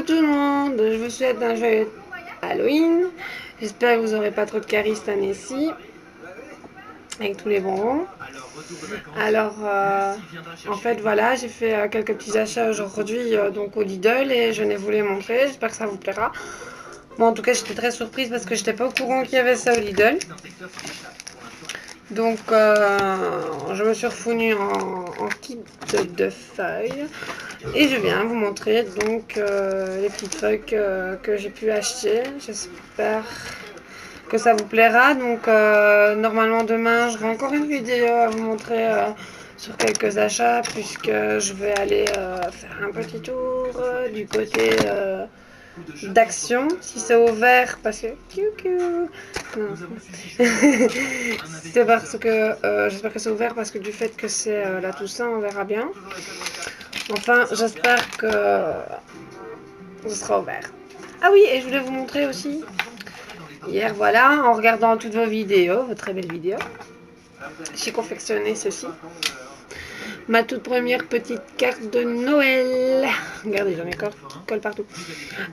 tout le monde, je vous souhaite un joyeux Halloween. J'espère que vous n'aurez pas trop de caries cette année-ci, avec tous les bonbons. Alors, en fait, voilà, j'ai fait quelques petits achats aujourd'hui donc au Lidl et je les voulais montrer. J'espère que ça vous plaira. Bon, en tout cas, j'étais très surprise parce que j'étais pas au courant qu'il y avait ça au Lidl. Donc, je me suis refournue en kit de feuilles. Et je viens vous montrer donc les petites feuilles que j'ai pu acheter. J'espère que ça vous plaira. Donc, normalement, demain, j'aurai encore une vidéo à vous montrer sur quelques achats. Puisque je vais aller faire un petit tour du côté d'Action, si c'est ouvert, parce que non. C'est parce que j'espère que c'est ouvert parce que du fait que c'est la Toussaint, on verra bien. Enfin, j'espère que ce sera ouvert. Ah oui, et je voulais vous montrer aussi hier, voilà, en regardant toutes vos vidéos, vos très belles vidéos, j'ai confectionné ceci. Ma toute première petite carte de Noël. Regardez, j'en ai encore qui collent partout.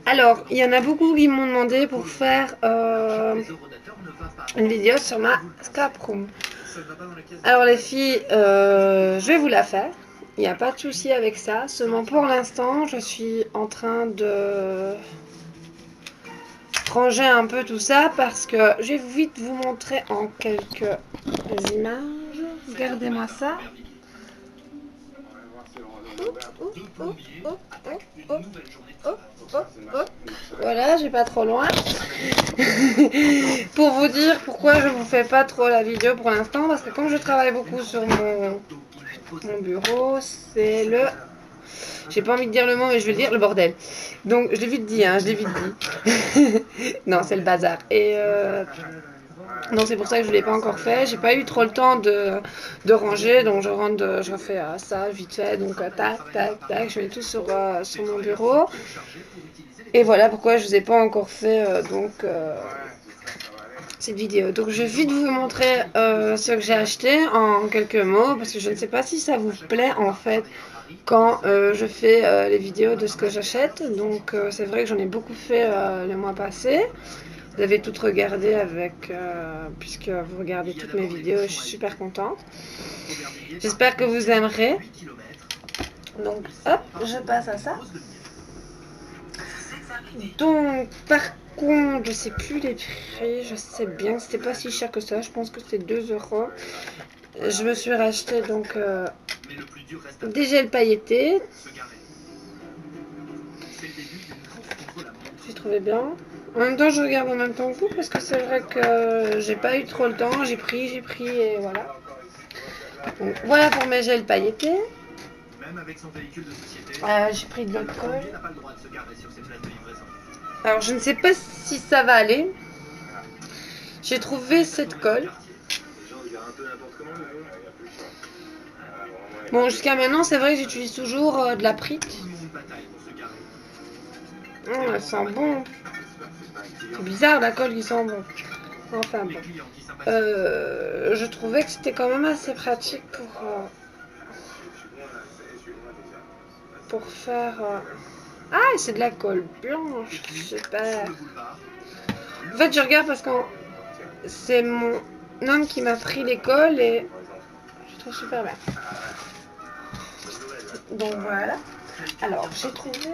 Alors, il y en a beaucoup qui m'ont demandé pour faire une vidéo sur ma scrap room. Alors les filles, je vais vous la faire. Il n'y a pas de souci avec ça. Seulement pour l'instant, je suis en train de ranger un peu tout ça parce que je vais vite vous montrer en quelques images. Regardez-moi ça. Voilà, j'ai pas trop loin. Pour vous dire pourquoi je vous fais pas trop la vidéo pour l'instant, parce que comme je travaille beaucoup sur mon bureau, c'est le... J'ai pas envie de dire le mot, mais je vais le dire, le bordel. Donc, je l'ai vite dit, hein, je l'ai vite dit. Non, c'est le bazar. Et non, c'est pour ça que je ne l'ai pas encore fait. J'ai pas eu trop le temps de ranger, donc je rentre, je refais ça vite fait. Donc, tac, tac, tac, je mets tout sur mon bureau. Et voilà pourquoi je vous ai pas encore fait cette vidéo. Donc je vais vite vous montrer ce que j'ai acheté en quelques mots parce que je ne sais pas si ça vous plaît en fait quand je fais les vidéos de ce que j'achète. Donc c'est vrai que j'en ai beaucoup fait le mois passé. Vous avez toutes regardé avec puisque vous regardez toutes mes vidéos, je suis super contente. J'espère que vous aimerez. Donc hop, je passe à ça. Donc par contre, je sais plus les prix, je sais bien que c'était pas si cher que ça, je pense que c'était 2 €. Je me suis racheté donc des gels pailletés. J'ai trouvé bien. En même temps, je regarde en même temps que vous parce que c'est vrai que j'ai pas eu trop le temps, j'ai pris et voilà. Donc, voilà pour mes gels pailletés. J'ai pris de l'alcool. Alors je ne sais pas si ça va aller. J'ai trouvé cette colle. Bon, jusqu'à maintenant, c'est vrai que j'utilise toujours de la Prit. Elle sent bon. C'est bizarre la colle qui sent bon. Enfin bon. Je trouvais que c'était quand même assez pratique pour faire... Ah, c'est de la colle blanche. Super. En fait, je regarde parce que c'est mon homme qui m'a pris l'école et je trouve super bien. Donc voilà. Alors, j'ai trouvé...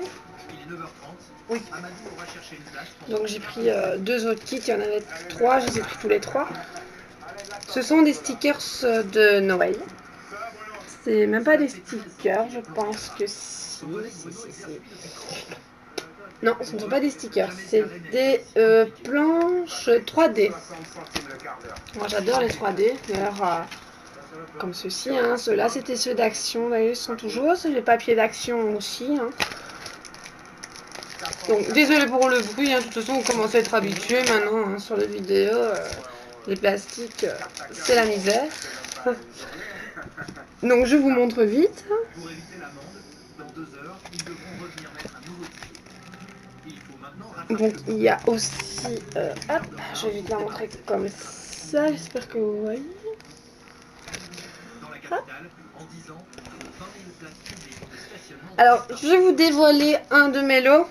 Oui. Donc j'ai pris 2 autres kits, il y en avait 3, je les ai pris tous les 3. Ce sont des stickers de Noël. C'est même pas des stickers, je pense que si. Non, ce ne sont pas des stickers, c'est des planches 3D. Moi j'adore les 3D, d'ailleurs comme ceux-ci, hein. Ceux-là c'était ceux d'Action, d'ailleurs ils sont toujours, c'est les papiers d'Action aussi. Hein. Donc désolé pour le bruit, hein. De toute façon on commence à être habitué maintenant hein, sur les vidéos. Les plastiques, c'est la misère. Donc je vous montre vite. Donc il y a aussi... hop, je vais vite la montrer comme ça, j'espère que vous voyez. Hop. Alors, je vais vous dévoiler un de mes lots.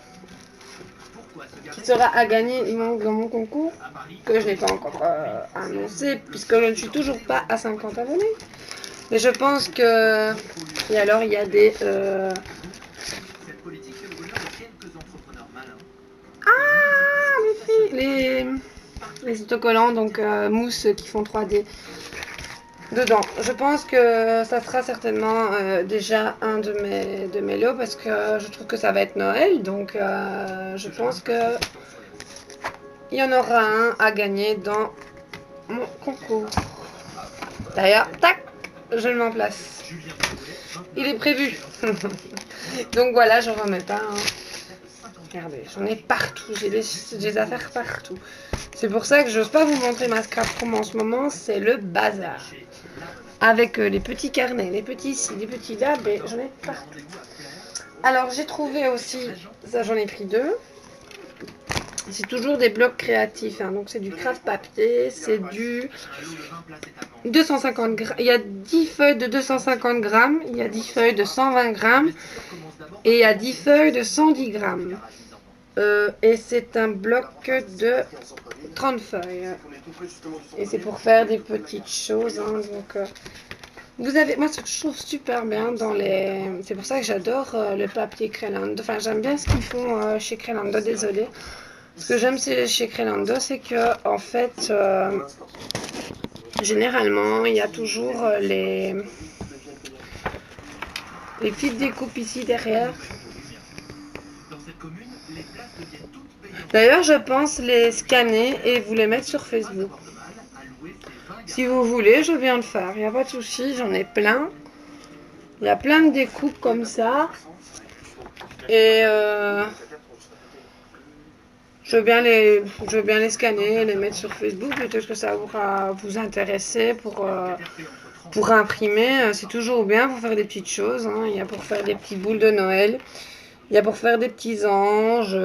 qui sera à gagner dans mon concours, que je n'ai pas encore annoncé, puisque je ne suis toujours pas à 50 abonnés. Mais je pense que... Et alors, il y a des... Ah, les autocollants, donc mousse qui font 3D dedans. Je pense que ça sera certainement déjà un de mes lots, parce que je trouve que ça va être Noël. Donc, je pense que il y en aura un à gagner dans mon concours. D'ailleurs, tac, je le mets en place. Il est prévu. Donc voilà, j'en remets pas. Regardez, j'en ai partout. J'ai des affaires partout. C'est pour ça que j'ose pas vous montrer ma scrap room en ce moment. C'est le bazar. Avec les petits carnets, les petits ici, les petits là, mais j'en ai partout. Alors j'ai trouvé aussi, ça j'en ai pris 2. C'est toujours des blocs créatifs, hein. Donc c'est du craft papier, c'est du 250 grammes. Il y a 10 feuilles de 250 grammes, il y a 10 feuilles de 120 grammes et il y a 10 feuilles de 110 grammes. Et c'est un bloc de 30 feuilles. Et c'est pour faire des petites choses, hein. Donc vous avez, moi je trouve super bien dans les... C'est pour ça que j'adore le papier Crelando. Enfin j'aime bien ce qu'ils font chez Crelando, désolé. Ce que j'aime chez Crelando, c'est que en fait, généralement, il y a toujours les petites découpes ici derrière. D'ailleurs, je pense les scanner et vous les mettre sur Facebook. Si vous voulez, je viens le faire. Il n'y a pas de souci, j'en ai plein. Il y a plein de découpes comme ça. Et je veux bien les scanner et les mettre sur Facebook. Peut-être que ça pourra vous intéresser pour imprimer. C'est toujours bien pour faire des petites choses, hein. Il y a pour faire des petites boules de Noël. Il y a pour faire des petits anges.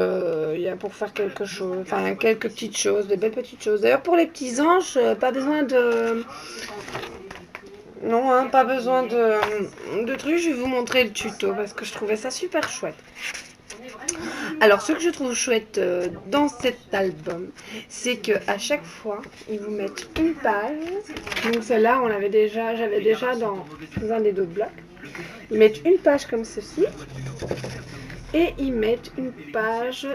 Il y a pour faire quelque chose. Enfin, quelques petites choses, des belles petites choses. D'ailleurs, pour les petits anges, pas besoin de... Non, hein, pas besoin de trucs. Je vais vous montrer le tuto parce que je trouvais ça super chouette. Alors, ce que je trouve chouette dans cet album, c'est que à chaque fois, ils vous mettent une page. Donc celle-là, j'avais déjà dans un des deux blocs. Ils mettent une page comme ceci. Et ils mettent une page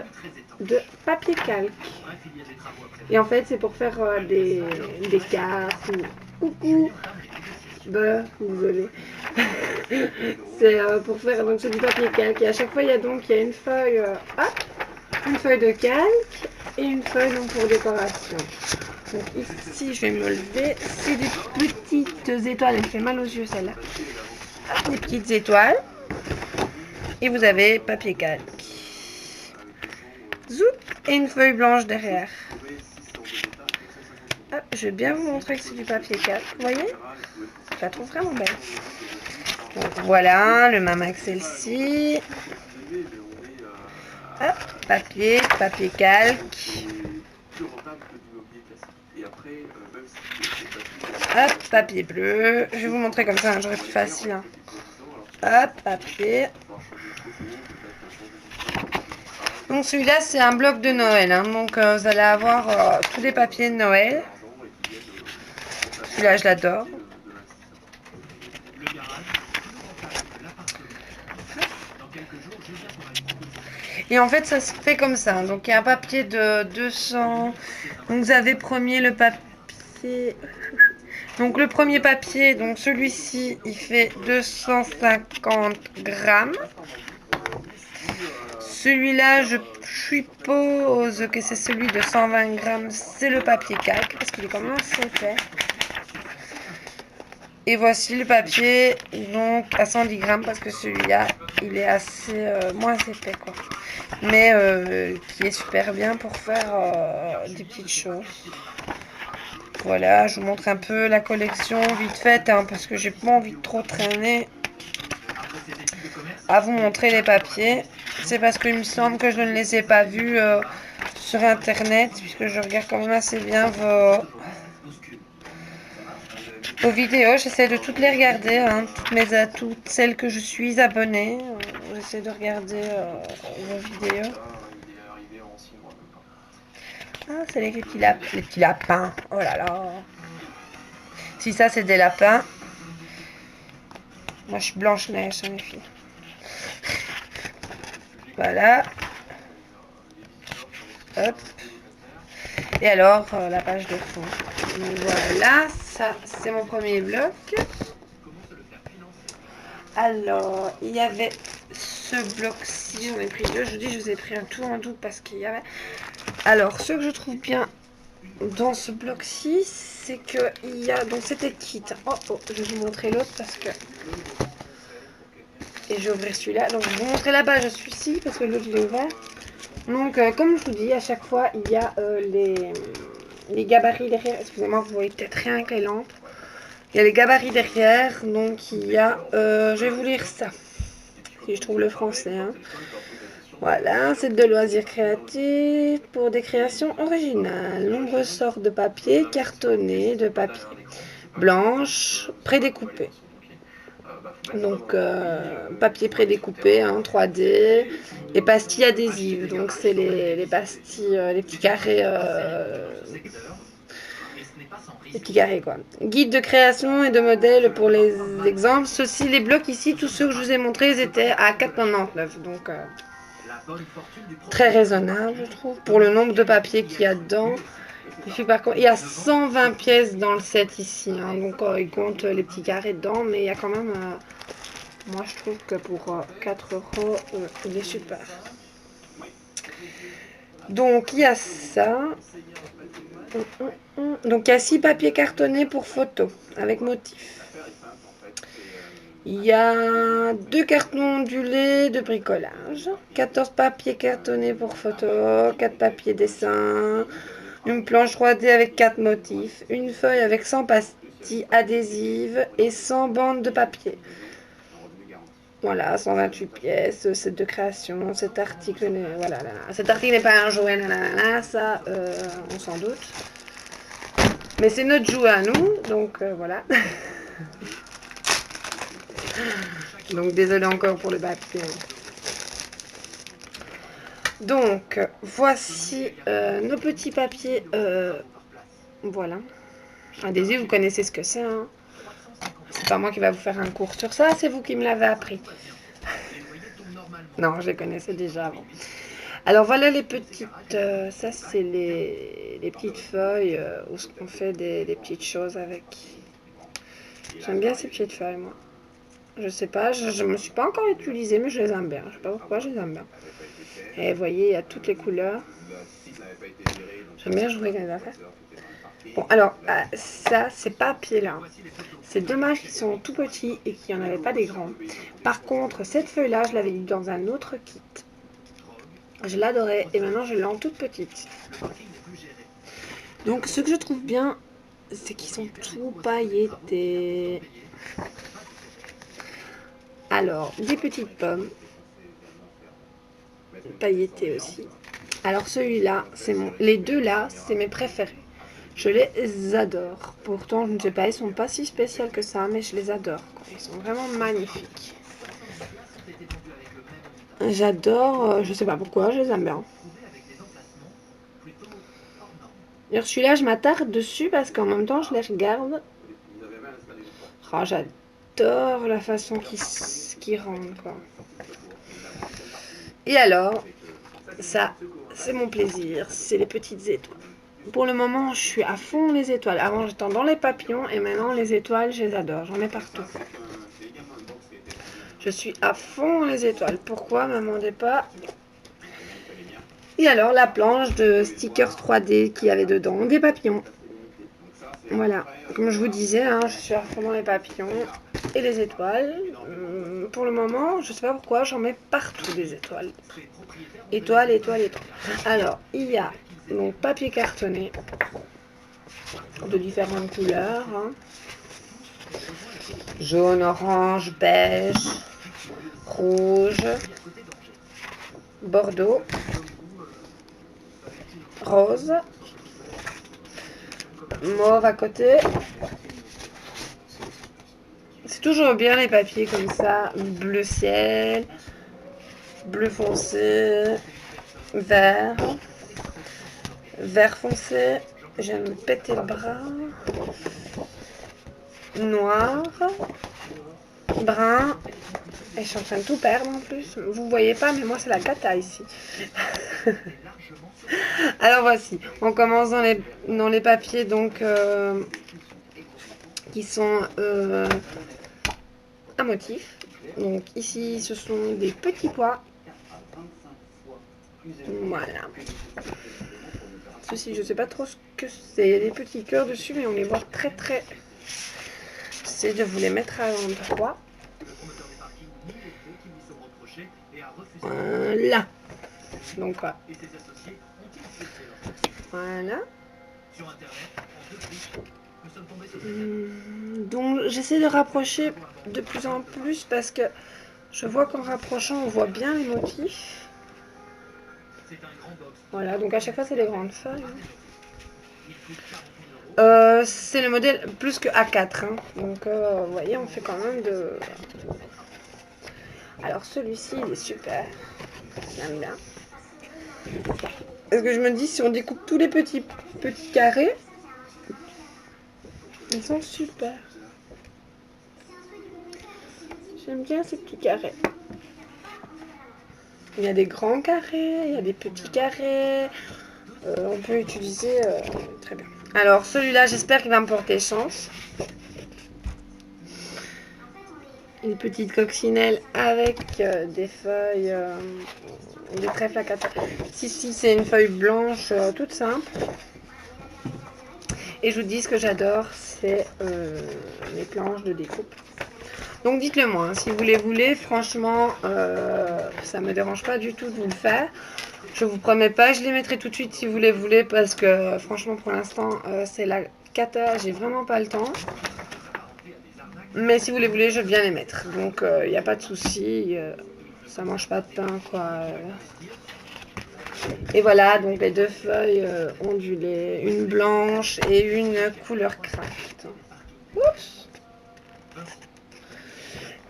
de papier calque. Et en fait, c'est pour faire des cartes ou coucou. Désolé. C'est pour faire, donc c'est du papier calque. Et à chaque fois, il y a une feuille, une feuille de calque et une feuille donc pour décoration. Donc ici, je vais me lever. C'est des petites étoiles. Elle me fait mal aux yeux, celle-là. Des petites étoiles. Et vous avez papier calque. Zoup, et une feuille blanche derrière. Hop, je vais bien vous montrer que c'est du papier calque. Vous voyez? Je la trouve vraiment belle. Donc voilà, le même avec celle-ci. Hop, papier calque. Hop, papier bleu. Je vais vous montrer comme ça, hein, j'aurai plus facile. Hein. Hop, papier. Donc celui-là, c'est un bloc de Noël. Hein. Donc vous allez avoir tous les papiers de Noël. Celui-là, je l'adore. Et en fait, ça se fait comme ça. Donc il y a un papier de 200. Donc vous avez premier le papier. Donc le premier papier, donc celui-ci, il fait 250 grammes. Celui-là, je suppose que c'est celui de 120 grammes. C'est le papier calque parce qu'il est quand même assez épais. Et voici le papier donc à 110 grammes parce que celui-là, il est assez moins épais quoi. Mais qui est super bien pour faire des petites choses. Voilà, je vous montre un peu la collection vite faite hein, parce que j'ai pas envie de trop traîner à vous montrer les papiers. C'est parce qu'il me semble que je ne les ai pas vus sur internet puisque je regarde quand même assez bien vos vidéos. J'essaie de toutes les regarder, hein, toutes celles que je suis abonnée. J'essaie de regarder vos vidéos. Ah, c'est les petits lapins. Oh là là. Si ça, c'est des lapins. Moi, je suis Blanche-Neige, hein, les filles. Voilà. Hop. Et alors, la page de fond. Donc voilà, ça, c'est mon premier bloc. Alors, il y avait ce bloc-ci, j'en ai pris deux. Je vous dis, je vous ai pris un tout en double parce qu'il y avait... Alors, ce que je trouve bien dans ce bloc-ci, c'est qu'il y a... Donc, c'était kit. Oh, oh, je vais vous montrer l'autre parce que... Et je vais ouvrir celui-là. Donc, je vais vous montrer la page de celui-ci parce que l'autre, je l'ai ouvert. Donc, comme je vous dis, à chaque fois, il y a les gabarits derrière. Excusez-moi, vous voyez peut-être rien avec les lampes. Il y a les gabarits derrière. Donc, il y a... je vais vous lire ça. Si je trouve le français. Hein. Voilà, c'est de loisirs créatifs pour des créations originales. Nombreuses sortes de papier, cartonné, de papier blanche, prédécoupé. Donc, papier prédécoupé, hein, 3D, et pastilles adhésives. Donc, c'est les pastilles, les petits carrés, quoi. Guide de création et de modèles pour les exemples. Ceux-ci, les blocs ici, tous ceux que je vous ai montrés, ils étaient à 4,99. Donc, très raisonnable, je trouve, pour le nombre de papiers qu'il y a dedans. Par contre, il y a 120 pièces dans le set ici, hein, donc il compte les petits carrés dedans, mais il y a quand même, moi je trouve que pour 4 euros, il est super. Donc il y a ça, donc il y a 6 papiers cartonnés pour photo, avec motif. Il y a 2 cartons ondulés de bricolage, 14 papiers cartonnés pour photo, 4 papiers dessin, une planche 3D avec 4 motifs, une feuille avec 100 pastilles adhésives et 100 bandes de papier. Voilà, 128 pièces, set de création, cet article n'est pas un jouet, ça, on s'en doute. Mais c'est notre jouet à nous, donc voilà. Donc désolé encore pour le papier. Donc, voici nos petits papiers. Voilà. Adhésive, vous connaissez ce que c'est. Hein. C'est pas moi qui va vous faire un cours sur ça, c'est vous qui me l'avez appris. Non, je les connaissais déjà avant. Alors voilà les petites... ça, c'est les petites feuilles où on fait des petites choses avec. J'aime bien ces petites feuilles, moi. Je sais pas, je me suis pas encore utilisée, mais je les aime bien. Je sais pas pourquoi, je les aime bien. Et vous voyez, il y a toutes les couleurs. J'aime bien jouer avec les affaires. Bon, alors, ça, ces papiers-là, c'est dommage qu'ils sont tout petits et qu'il n'y en avait pas des grands. Par contre, cette feuille-là, je l'avais eu dans un autre kit. Je l'adorais et maintenant, je l'ai en toute petite. Donc, ce que je trouve bien, c'est qu'ils sont tout pailletés. Alors, des petites pommes. Pailletés aussi. Alors, celui-là, les deux là, c'est mes préférés. Je les adore. Pourtant, je ne sais pas, ils sont pas si spéciaux que ça, mais je les adore. Quoi. Ils sont vraiment magnifiques. J'adore, je sais pas pourquoi, je les aime bien. Alors celui-là, je m'attarde dessus parce qu'en même temps, je les regarde. Oh, j'adore la façon qu'ils rendent, quoi. Et alors, ça, c'est mon plaisir, c'est les petites étoiles. Pour le moment, je suis à fond les étoiles. Avant, j'étais dans les papillons et maintenant, les étoiles, je les adore. J'en ai partout. Je suis à fond les étoiles. Pourquoi? Ne me demandez pas. Et alors, la planche de stickers 3D qu'il y avait dedans. Des papillons. Voilà. Comme je vous disais, hein, je suis à fond dans les papillons et les étoiles. Pour le moment, je sais pas pourquoi, j'en mets partout des étoiles. Étoiles, étoiles, étoiles. Alors, il y a donc papier cartonné de différentes couleurs. Hein. Jaune, orange, beige, rouge, bordeaux, rose, mauve à côté. C'est toujours bien les papiers comme ça, bleu ciel, bleu foncé, vert, Vert foncé, je vais me péter le bras. Noir, brun, et je suis en train de tout perdre en plus. Vous voyez pas, mais moi c'est la cata ici. Alors voici, on commence dans les papiers donc qui sont à motif. Donc ici ce sont des petits pois. Voilà. Ceci je sais pas trop ce que c'est. Il y a des petits cœurs dessus mais on les voit très très. J'essaie de vous les mettre à l'endroit. Voilà. Donc voilà. Donc j'essaie de rapprocher de plus en plus parce que je vois qu'en rapprochant on voit bien les motifs. Voilà, donc à chaque fois c'est les grandes feuilles. C'est le modèle plus que A4. Hein. Donc vous voyez, on fait quand même de... Alors celui-ci il est super. J'aime bien. Parce que je me dis, si on découpe tous les petits carrés, ils sont super. J'aime bien ces petits carrés. Il y a des grands carrés, il y a des petits carrés. On peut utiliser très bien. Alors celui-là, j'espère qu'il va me porter chance. Une petite coccinelle avec des feuilles, des trèfles à 4. Si, c'est une feuille blanche toute simple. Et je vous dis ce que j'adore, c'est les planches de découpe. Donc dites-le moi, hein, si vous les voulez, franchement, ça me dérange pas du tout de vous le faire. Je vous promets pas, je les mettrai tout de suite si vous les voulez, parce que franchement pour l'instant c'est la cata, j'ai vraiment pas le temps. Mais si vous les voulez, je veux bien les mettre. Donc il n'y a pas de souci, ça mange pas de pain quoi. Et voilà, donc les deux feuilles ondulées, une blanche et une couleur craft. Oups.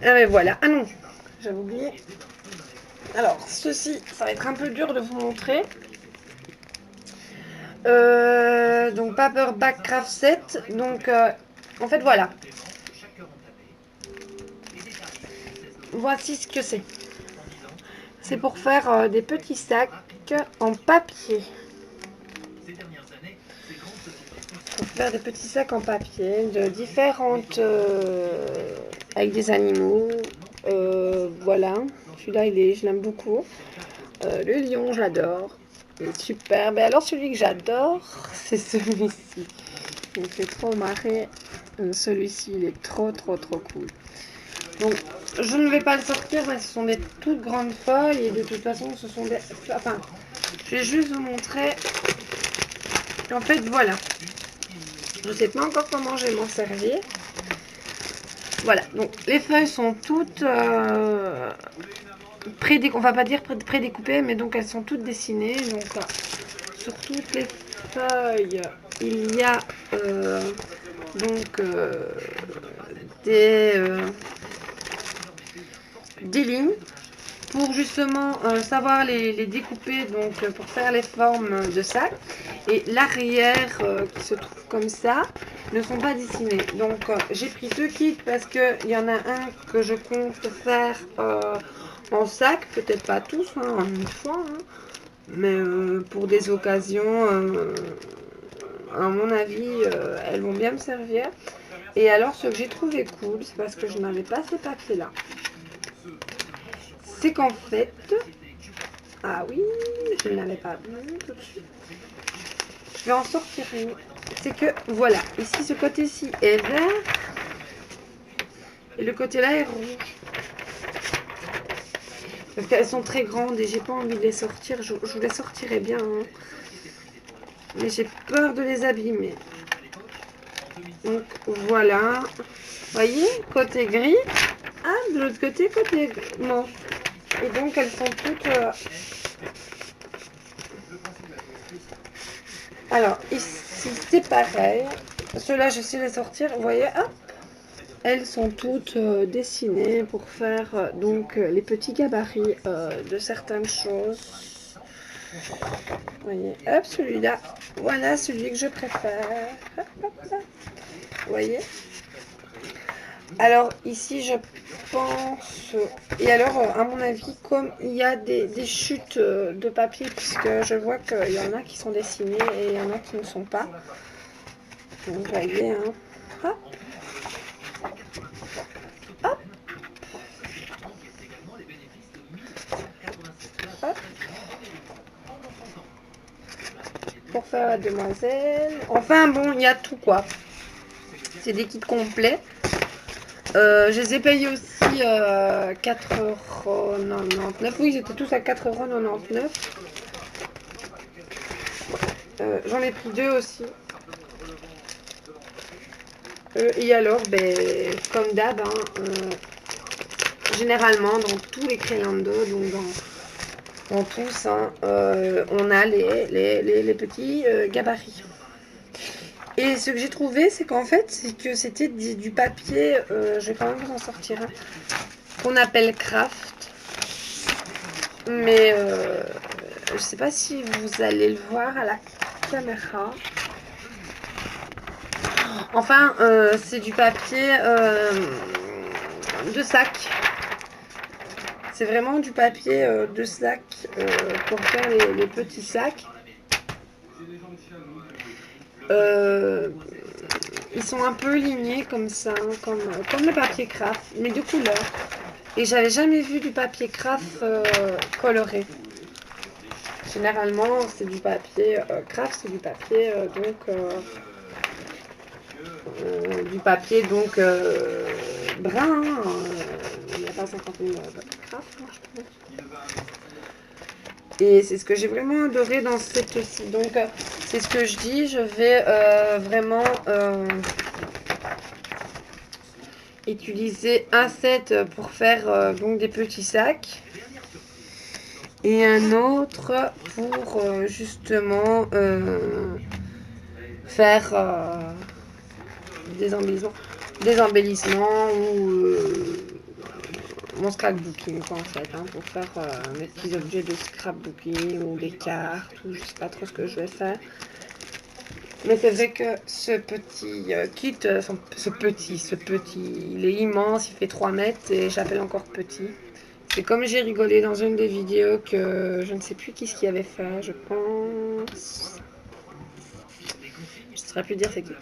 Ah mais voilà, ah non, j'avais oublié. Alors, ceci, ça va être un peu dur de vous montrer. Donc, Paperback Craft Set. Donc, en fait, voilà. Voici ce que c'est. C'est pour faire des petits sacs en papier. Pour faire des petits sacs en papier de différentes... avec des animaux. Voilà. Celui-là, je l'aime beaucoup. Le lion, j'adore. Il est super. Mais alors, celui que j'adore, c'est celui-ci. Il me fait trop marrer. Celui-ci, il est trop cool. Donc, je ne vais pas le sortir, mais ce sont des toutes grandes feuilles. Et de toute façon, ce sont des... Enfin, je vais juste vous montrer. En fait, voilà. Je ne sais pas encore comment je vais m'en servir. Voilà. Donc, les feuilles sont toutes... on va pas dire prédécoupées, mais donc elles sont toutes dessinées. Donc sur toutes les feuilles, il y a des lignes pour justement savoir les découper, donc pour faire les formes de sac. Et l'arrière qui se trouve comme ça ne sont pas dessinés. Donc j'ai pris deux kits parce qu'il y en a un que je compte faire en sac, peut-être pas tous hein, en une fois, hein, mais pour des occasions, à mon avis, elles vont bien me servir. Et alors, ce que j'ai trouvé cool, c'est parce que je n'avais pas ces papiers-là, c'est qu'en fait, ah oui, je ne l'avais pas vu tout de suite. Je vais en sortir une. C'est que, voilà, ici, ce côté-ci est vert, et le côté-là est rouge. Parce qu'elles sont très grandes et j'ai pas envie de les sortir. Je vous les sortirai bien. Hein. Mais j'ai peur de les abîmer. Donc voilà. Vous voyez, côté gris. Ah, de l'autre côté, côté mauve. Et donc elles sont toutes... Alors, ici, c'est pareil. Ceux-là, je sais les sortir. Vous voyez, hop. Elles sont toutes dessinées pour faire donc les petits gabarits de certaines choses. voyez, hop, celui-là. Voilà celui que je préfère. Hop, hop, hop. Vous voyez. Alors ici je pense, et alors à mon avis comme il y a des chutes de papier, puisque je vois qu'il y en a qui sont dessinées et il y en a qui ne sont pas. Donc vous voyez, hein. Hop. Hop. Hop. Pour faire la demoiselle. Enfin bon, il y a tout quoi. C'est des kits complets. Je les ai payés aussi 4,99 €. Oui, ils étaient tous à 4,99 €. J'en ai pris deux aussi. Et alors, ben, comme d'hab, hein, généralement dans tous les crayons d'eau, donc dans tous, hein, on a les petits gabarits. Et ce que j'ai trouvé, c'est qu'en fait, c'est que c'était du papier, je vais quand même vous en sortir un, qu'on appelle craft. Mais je sais pas si vous allez le voir à la caméra. Enfin, c'est du papier de sac. C'est vraiment du papier de sac pour faire les petits sacs. Ils sont un peu lignés comme ça, hein, comme le papier craft, mais de couleur. Et j'avais jamais vu du papier craft coloré. Généralement, c'est du papier craft, c'est du papier du papier donc brun. Hein, il n'y a pas 50 000 papier craft, hein, je pense. Et c'est ce que j'ai vraiment adoré dans cette aussi. Donc c'est ce que je dis, je vais vraiment utiliser un set pour faire donc des petits sacs et un autre pour justement faire des embellissements ou mon scrapbooking quoi, en fait, hein, pour faire mes petits objets de scrapbooking ou des cartes ou je sais pas trop ce que je vais faire. Mais c'est vrai que ce petit kit, ce petit, il est immense, il fait 3 mètres et j'appelle encore petit. C'est comme j'ai rigolé dans une des vidéos que je ne sais plus qui ce qui avait fait, je pense. Je ne saurais plus dire c'est qui.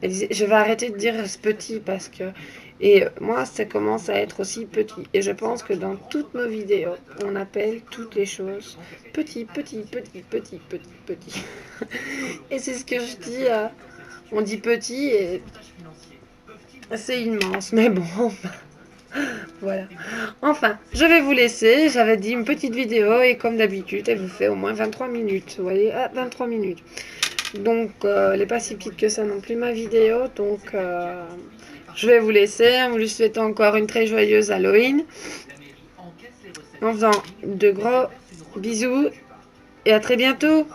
Elle disait, je vais arrêter de dire ce petit parce que... Et moi, ça commence à être aussi petit. Et je pense que dans toutes nos vidéos, on appelle toutes les choses petit, petit, petit, petit, petit, petit. Et c'est ce que je dis. On dit petit et c'est immense. Mais bon, voilà. Enfin, je vais vous laisser. J'avais dit une petite vidéo et comme d'habitude, elle vous fait au moins 23 minutes. Vous voyez, 23 minutes. Donc, elle n'est pas si petite que ça non plus, ma vidéo. Donc, je vais vous laisser en vous souhaitant encore une très joyeuse Halloween. En faisant de gros bisous et à très bientôt.